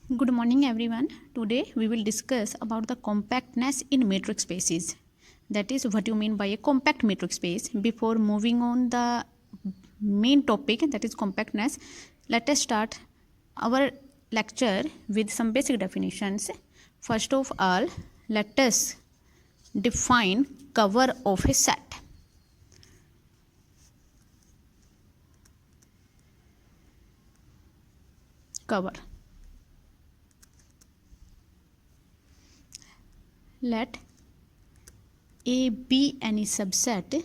Good morning everyone. Today we will discuss about the compactness in matrix spaces. That is what you mean by a compact matrix space. Before moving on the main topic, that is compactness, let us start our lecture with some basic definitions. First of all, let us define cover of a set. Cover. Let A be any subset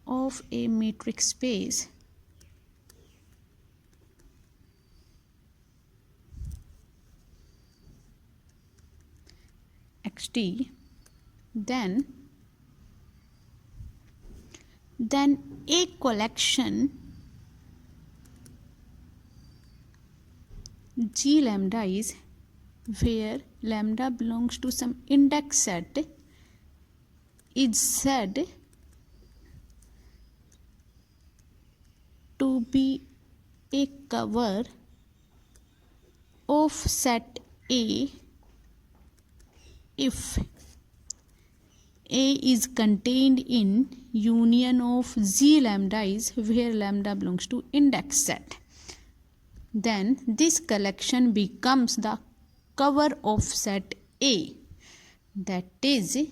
of a matrix space XT, then a collection G lambda is where lambda belongs to some index set is said to be a cover of set A if A is contained in union of G lambda is where lambda belongs to index set. Then this collection becomes the cover of set A. That is,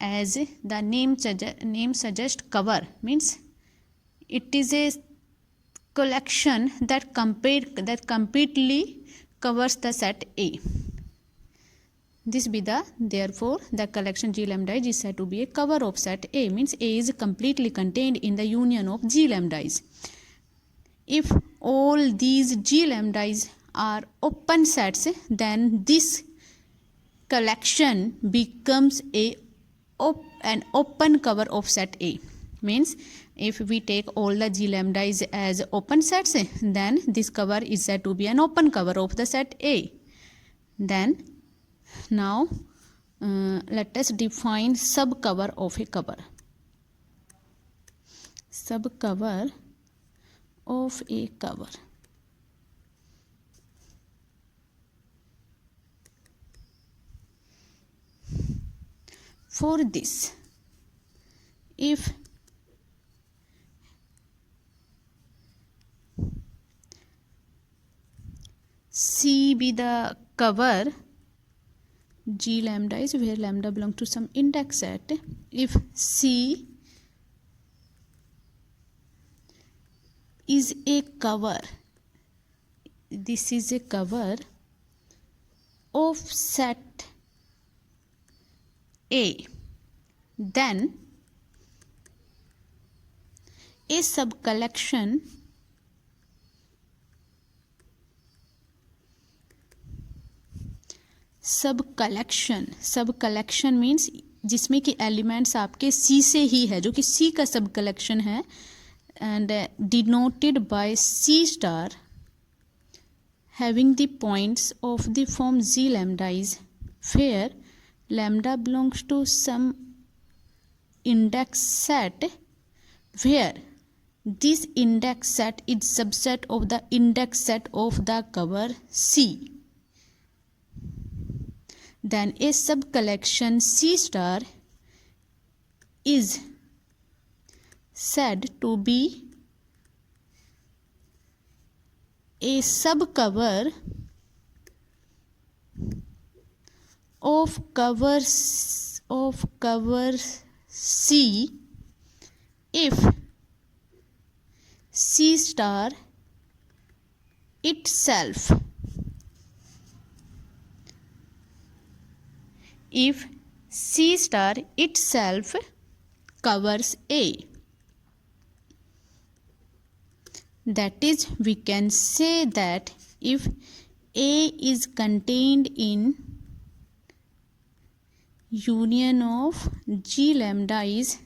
as the name suggests, cover means it is a collection that completely covers the set A. This be therefore the collection G lambda is said to be a cover of set A, means A is completely contained in the union of G lambdas. If all these G lambdas are open sets, then this collection becomes an open cover of set A. Means if we take all the G lambdas as open sets, then this cover is said to be an open cover of the set A. Then now let us define subcover of a cover. Subcover of a cover. For this, if C be the cover, G lambda is where lambda belongs to some index set. If C is a cover, this is a cover of set A, then a subcollection means जिसमें कि elements आपके C से ही है, जो कि C का सब collection है, and denoted by C star having the points of the form G lambda is where lambda belongs to some index set where this index set is subset of the index set of the cover C. Then a subcollection C star is said to be a subcover of cover C if C star itself covers A. That is, we can say that if A is contained in union of G lambda is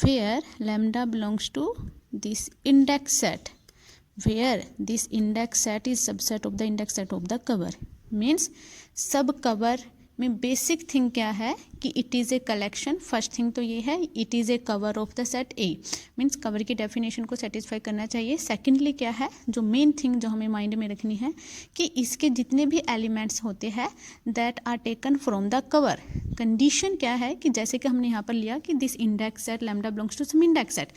where lambda belongs to this index set, where this index set is subset of the index set of the cover. Means सब cover में basic thing क्या है कि it is a collection, first thing तो ये है it is A cover of the set A, means cover की definition को सेटिस्फाई करना चाहिए। सेकेंडली क्या है जो मेन थिंग जो हमें माइंड में रखनी है कि इसके जितने भी एलिमेंट्स होते हैं that are taken from the cover. Condition क्या है कि जैसे कि हमने यहाँ पर लिया कि this index set lambda belongs to some index set,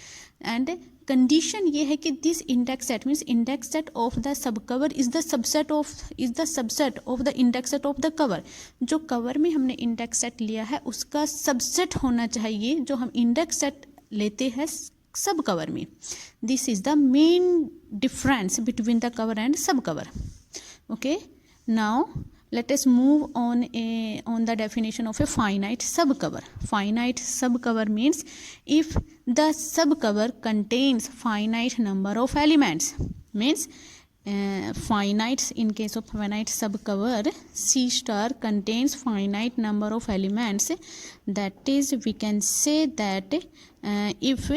and condition ये है कि this index set means index set of the sub cover is the subset of the index set of the cover. जो cover में हमने index set लिया है उसका subset होना चाहिए जो हम इंडेक्स सेट लेते हैं सब कवर में। This is the main difference between the cover and sub cover. Okay, now let us move on the definition of a finite subcover. Finite subcover means if the subcover contains finite number of elements, means finite, in case of finite subcover C star contains finite number of elements, that is we can say that if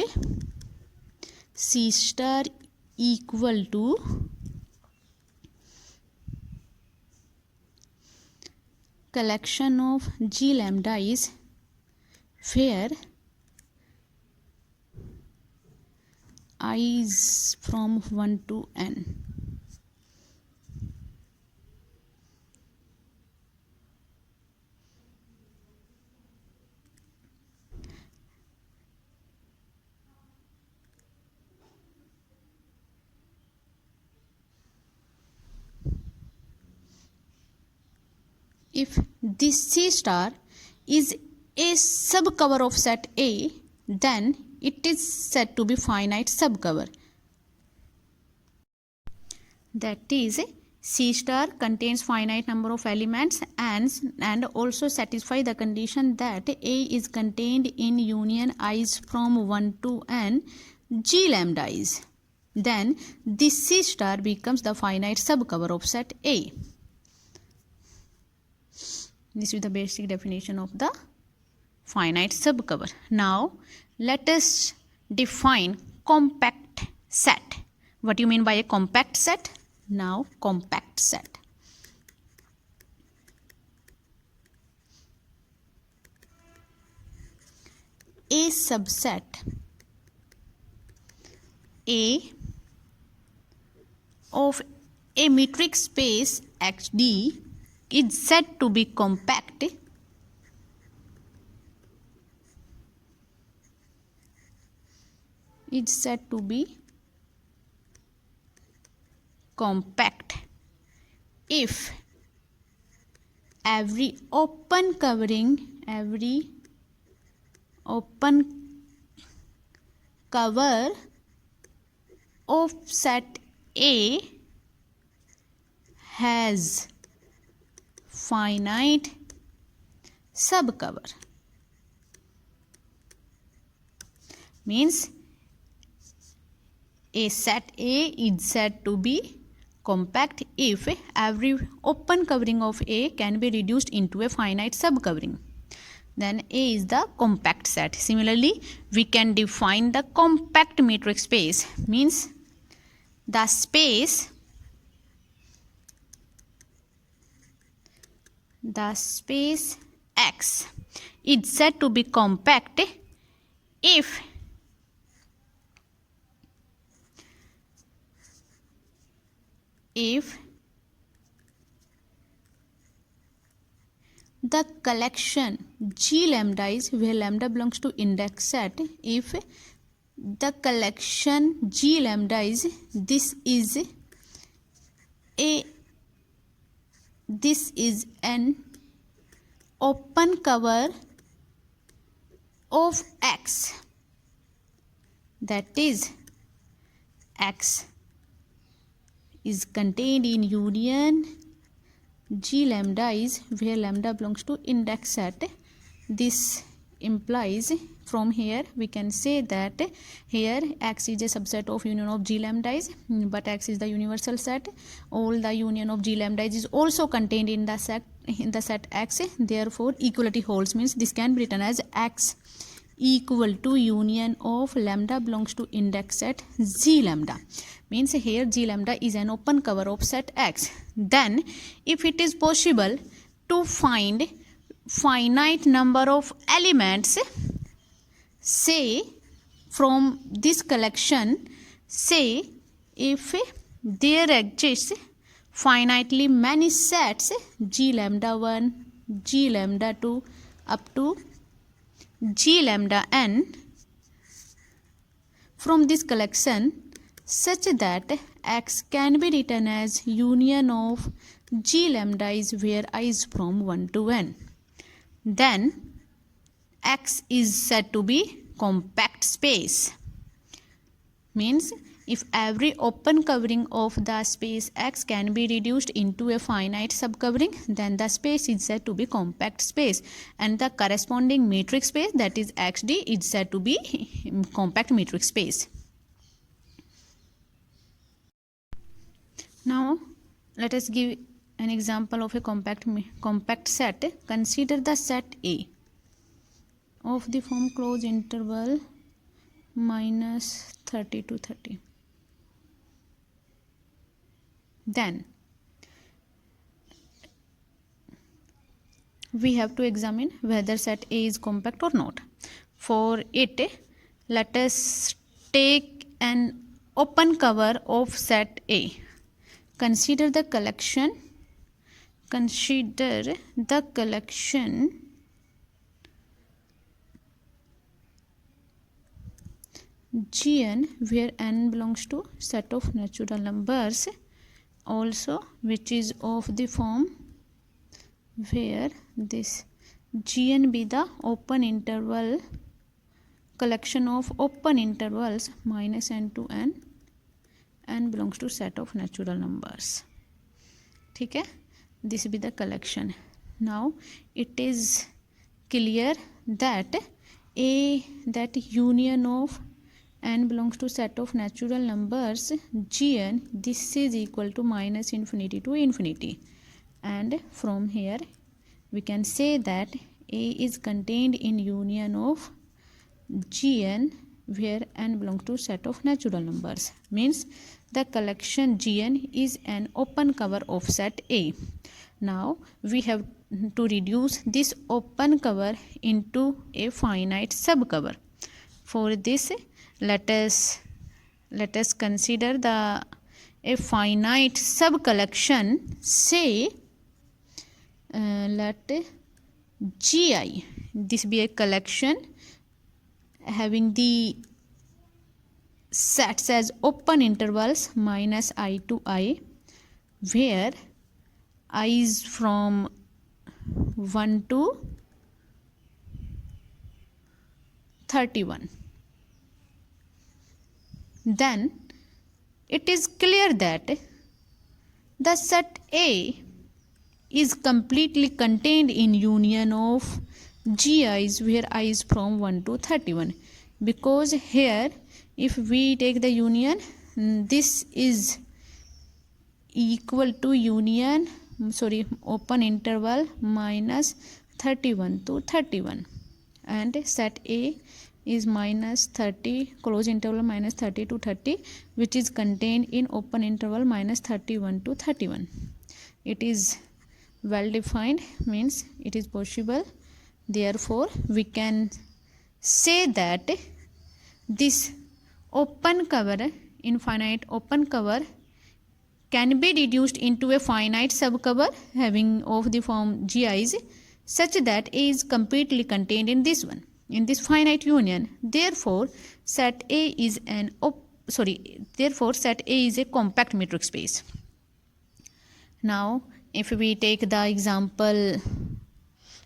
C star equal to collection of G lambda is where I is from 1 to n. If this C star is a subcover of set A, then it is said to be finite subcover. That is, C star contains finite number of elements and also satisfy the condition that A is contained in union i's from 1 to n G lambda is. Then this C star becomes the finite subcover of set A. This is the basic definition of the finite subcover. Now let us define compact set. What do you mean by a compact set? Now compact set. A subset A of a metric space XD is said to be compact if every open cover of set A has finite subcover. Means a set A is said to be compact if every open covering of A can be reduced into a finite subcovering. Then A is the compact set. Similarly, we can define the compact metric space. Means the space X is said to be compact if the collection G lambda is, where lambda belongs to index set, if the collection G lambda is, this is an open cover of X, that is X is contained in union G lambda is, where lambda belongs to index set. This implies from here we can say that here X is a subset of union of G lambda is, but X is the universal set. All the union of G lambda is also contained in the set X. Therefore equality holds, means this can be written as X equal to union of lambda belongs to index set G lambda. Means here G lambda is an open cover of set X. Then if it is possible to find finite number of elements, say from this collection, say if there exists finitely many sets g lambda 1, g lambda 2 up to g lambda n from this collection, such that X can be written as union of g lambdas where I is from 1 to n. Then X is said to be compact space. Means if every open covering of the space X can be reduced into a finite subcovering, then the space is said to be compact space, and the corresponding metric space, that is XD, is said to be compact metric space. Now let us give an example of a compact set. Consider the set A of the form close interval minus 30 to 30. Then we have to examine whether set A is compact or not. For it, let us take an open cover of set A. Consider the collection Gn where n belongs to set of natural numbers, also which is of the form where this Gn be the open interval collection of open intervals minus n to n, n belongs to set of natural numbers. ठीक है, this be the collection. Now it is clear that that union of n belongs to set of natural numbers Gn, this is equal to minus infinity to infinity, and from here we can say that A is contained in union of Gn where n belongs to set of natural numbers. Means the collection Gn is an open cover of set A. Now we have to reduce this open cover into a finite subcover. For this, let us consider a finite subcollection. Say let Gi, this be a collection having the sets as open intervals minus I to I, where I is from 1 to 31. Then it is clear that the set A is completely contained in union of Gi's where I is from 1 to 31, because here if we take the union, this is equal to union open interval minus 31 to 31, and set A is minus 30 close interval minus 30 to 30, which is contained in open interval minus 31 to 31. It is well defined, means it is possible. Therefore we can say that this open cover, infinite open cover, can be reduced into a finite subcover having of the form Gi's, such that A is completely contained in this one, in this finite union. Therefore set A is a compact metric space. Now if we take the example,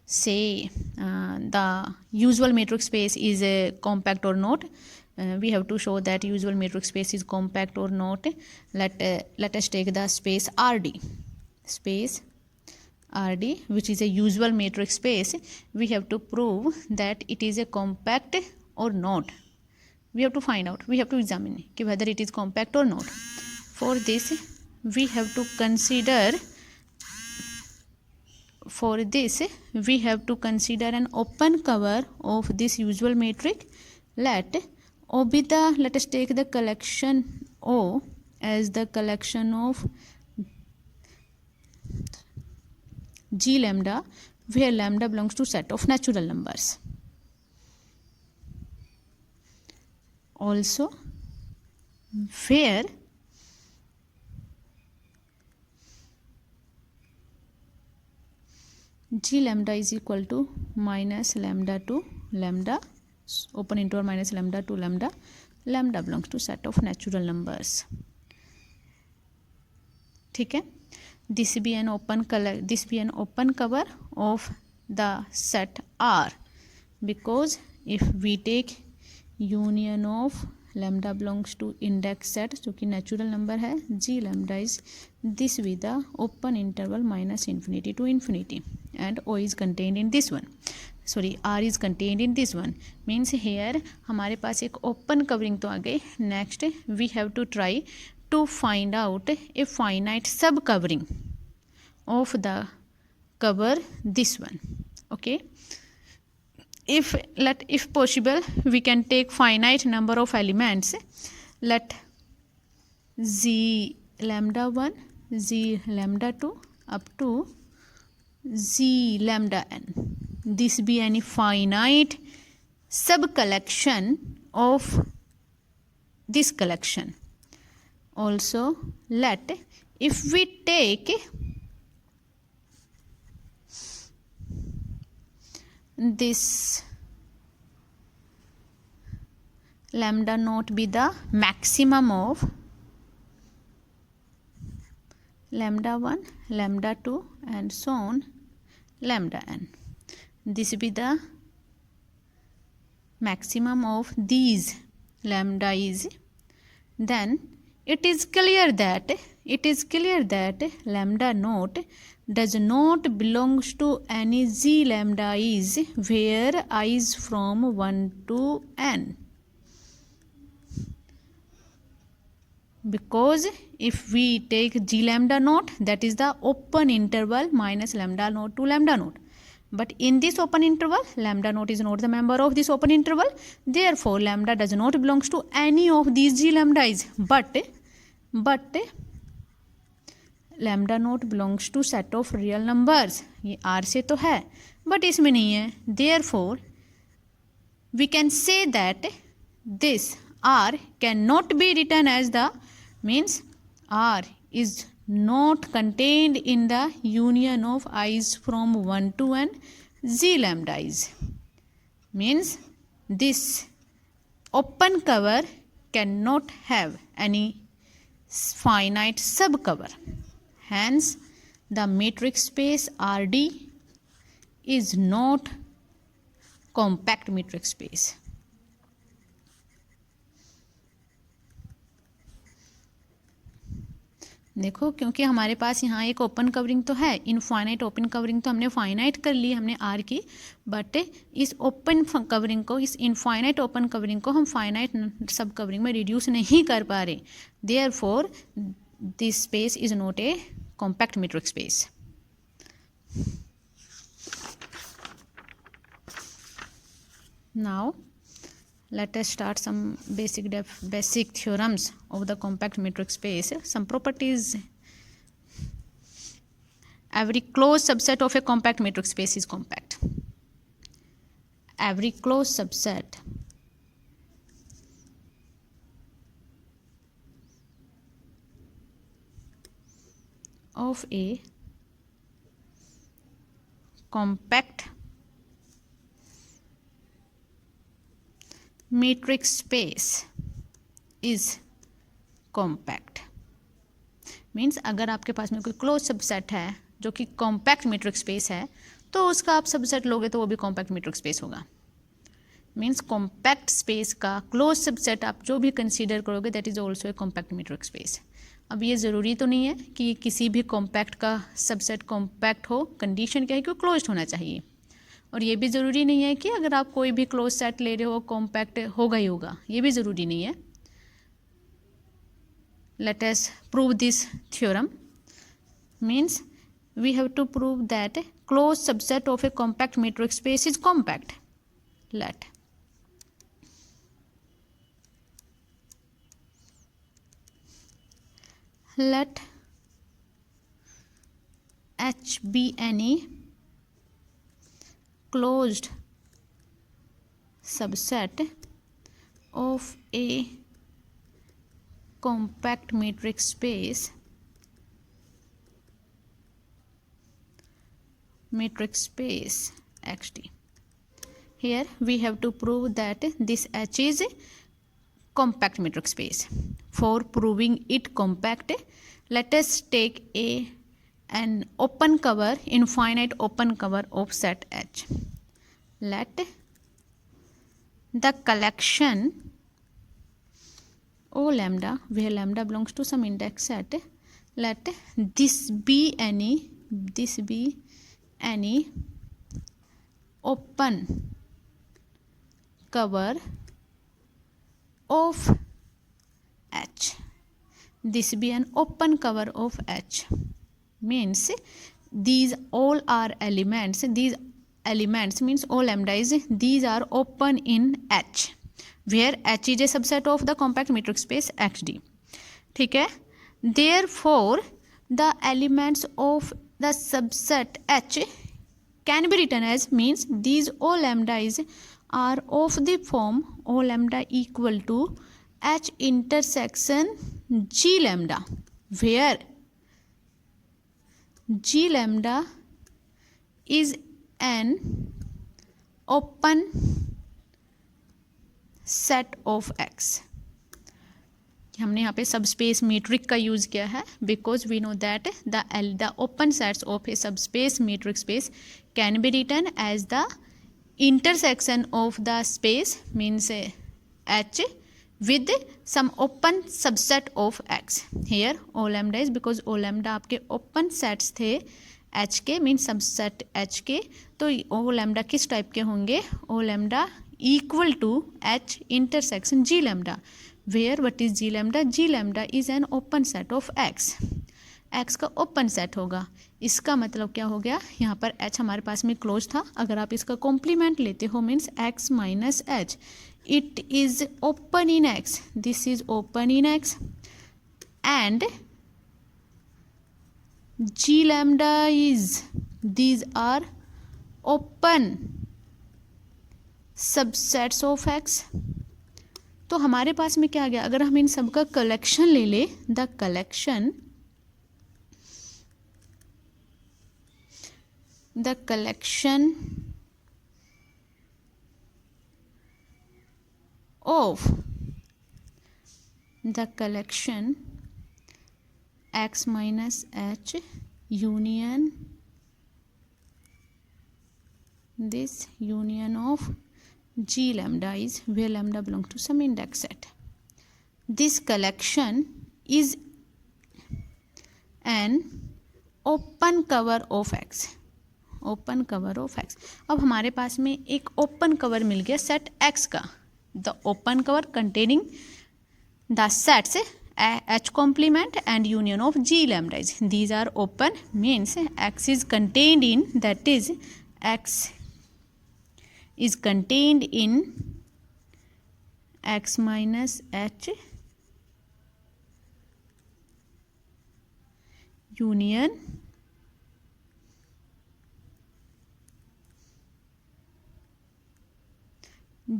say the usual metric space is a compact or not, we have to show that usual metric space is compact or not. Let us take the space RD, which is a usual metric space. We have to prove that it is a compact or not. We have to find out, we have to examine whether it is compact or not. For this we have to consider an open cover of this usual metric. Let us take the collection O as the collection of G lambda where lambda belongs to set of natural numbers. Also, where g lambda is equal to minus lambda to lambda, open interval minus lambda to lambda, lambda belongs to set of natural numbers. ठीक है, this be an open cover of the set R, because if we take union of lambda belongs to index set जो कि natural number है, g lambda is this with the open interval minus infinity to infinity, and O is contained in this one, sorry R is contained in this one, means here हमारे पास एक open covering तो आ गई. Next we have to try to find out a finite sub covering of the cover this one. Okay, if possible we can take finite number of elements. Let z lambda 1, z lambda 2 up to z lambda n, this be any finite sub collection of this collection. Also, let if we take this lambda naught be the maximum of lambda 1, lambda 2 and so on lambda n, this be the maximum of these lambda is, then it is clear that lambda naught does not belongs to any z lambda is where I is from 1 to n, because if we take g lambda naught, that is the open interval minus lambda naught to lambda naught, but in this open interval lambda naught is not the member of this open interval, therefore lambda does not belongs to any of these g lambda is, but lambda not belongs to set of real numbers, ये R से तो है but इसमें नहीं है, therefore we can say that this R can not be written as the, means R is not contained in the union of I's from 1 to n z lambda is, means this open cover cannot have any finite subcover. Hence, the matrix space RD is not compact matrix space. देखो, क्योंकि हमारे पास यहाँ एक open covering तो है, infinite open covering तो हमने finite कर ली हमने आर की, बट इस ओपन कवरिंग को, इस इनफाइनाइट ओपन कवरिंग को हम फाइनाइट सब कवरिंग में रिड्यूस नहीं कर पा रहे, therefore this space is not a compact matrix space. Now let us start some basic theorems of the compact matrix space. Some properties. Every closed subset of a compact matrix space is compact. Every closed subset of a compact matrix space is compact. Means अगर आपके पास में कोई close subset है जो कि compact matrix space है, तो उसका आप सबसेट लोगे तो वो भी कॉम्पैक्ट मैट्रिक्स स्पेस होगा. मीन्स कॉम्पैक्ट स्पेस का क्लोज सबसेट आप जो भी कंसीडर करोगे that is also a compact matrix space. अब ये ज़रूरी तो नहीं है कि किसी भी कॉम्पैक्ट का सबसेट कॉम्पैक्ट हो, कंडीशन क्या है कि वो क्लोज्ड होना चाहिए. और ये भी ज़रूरी नहीं है कि अगर आप कोई भी क्लोज सेट ले रहे हो कॉम्पैक्ट होगा ही होगा, ये भी ज़रूरी नहीं है. Let us prove this theorem. Means we have to prove that close subset of a compact matrix space is compact. let H be any closed subset of a compact metric space XD. Here we have to prove that this H is compact metric space. For proving it compact, let us take an open cover, infinite open cover of set H. Let the collection O lambda, where lambda belongs to some index set, let this be any open cover of H. This be an open cover of H. Means these all are elements. These elements means O lambda is, these are open in H, where H is a subset of the compact metric space XD. ठीक है. Therefore the elements of the subset H can be written as, means these O lambdas are of the form O lambda equal to H intersection G lambda, where G lambda is an open set of X. हमने यहाँ पे सब space matric का use किया है because we know that the open sets of a subspace metric space can be written as the intersection of the space, means H with some open subset of X. Here O lambda is because O lambda आपके open sets थे H के, means subset H के, तो O lambda किस type के होंगे? O lambda equal to H intersection G lambda, where what is G lambda? G lambda is an open set of X. X का open set होगा. इसका मतलब क्या हो गया? यहाँ पर H हमारे पास में क्लोज था. अगर आप इसका कॉम्प्लीमेंट लेते हो means X minus H, it is open in X. This is open in X and G lambda is, these are open subsets of X. तो हमारे पास में क्या आ गया? अगर हम इन सब का कलेक्शन ले ले, the collection of X minus H union this union of G lambda is, where lambda belongs to some index set. This collection is an open cover of X. Open cover of X. अब हमारे पास में एक open cover मिल गया set X का. The open cover containing the sets H complement and union of G lambdas. These are open, means X is contained in, that is X is contained in X minus H union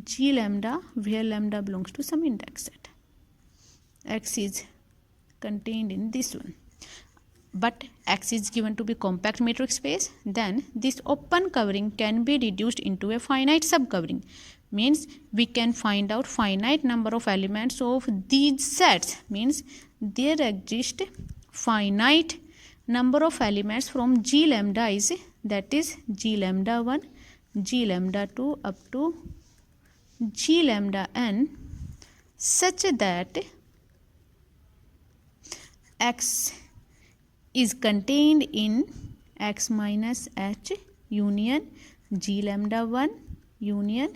G lambda, where lambda belongs to some index set. X is contained in this one, but X is given to be compact metric space. Then this open covering can be reduced into a finite subcovering, means we can find out finite number of elements of these sets, means there exist finite number of elements from G lambda is, that is G lambda 1, G lambda 2 up to G lambda n, such that X is contained in X minus H union G lambda 1 union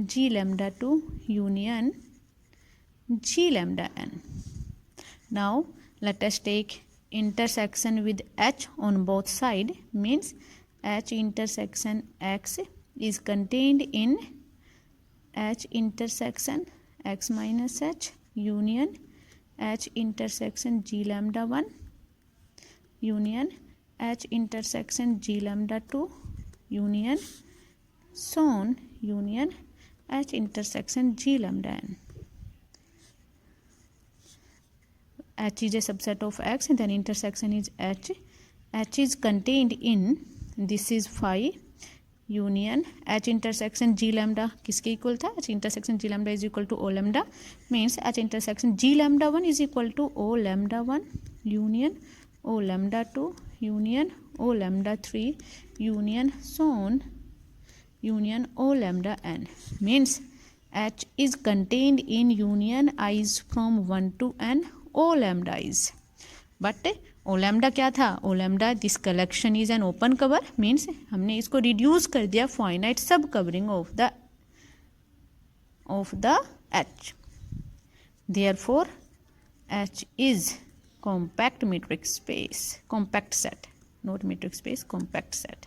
G lambda 2 union G lambda n. Now let us take intersection with H on both sides, means H intersection X is contained in H intersection X minus H union H intersection G lambda 1 union H intersection G lambda 2 union shown union H intersection G lambda n. H is a subset of X, then intersection is H. H is contained in, this is phi union H intersection G lambda किसके equal था? H intersection G lambda is equal to O lambda, means H intersection G lambda 1 is equal to O lambda 1 union O lambda 2 union O lambda 3 union shown union O lambda n, means H is contained in union i's from 1 to n O lambda is. But O lambda क्या था? O lambda this collection is an open cover, means हमने इसको reduce कर दिया finite sub covering of the H. Therefore H is compact metric space, compact set, not metric space, compact set.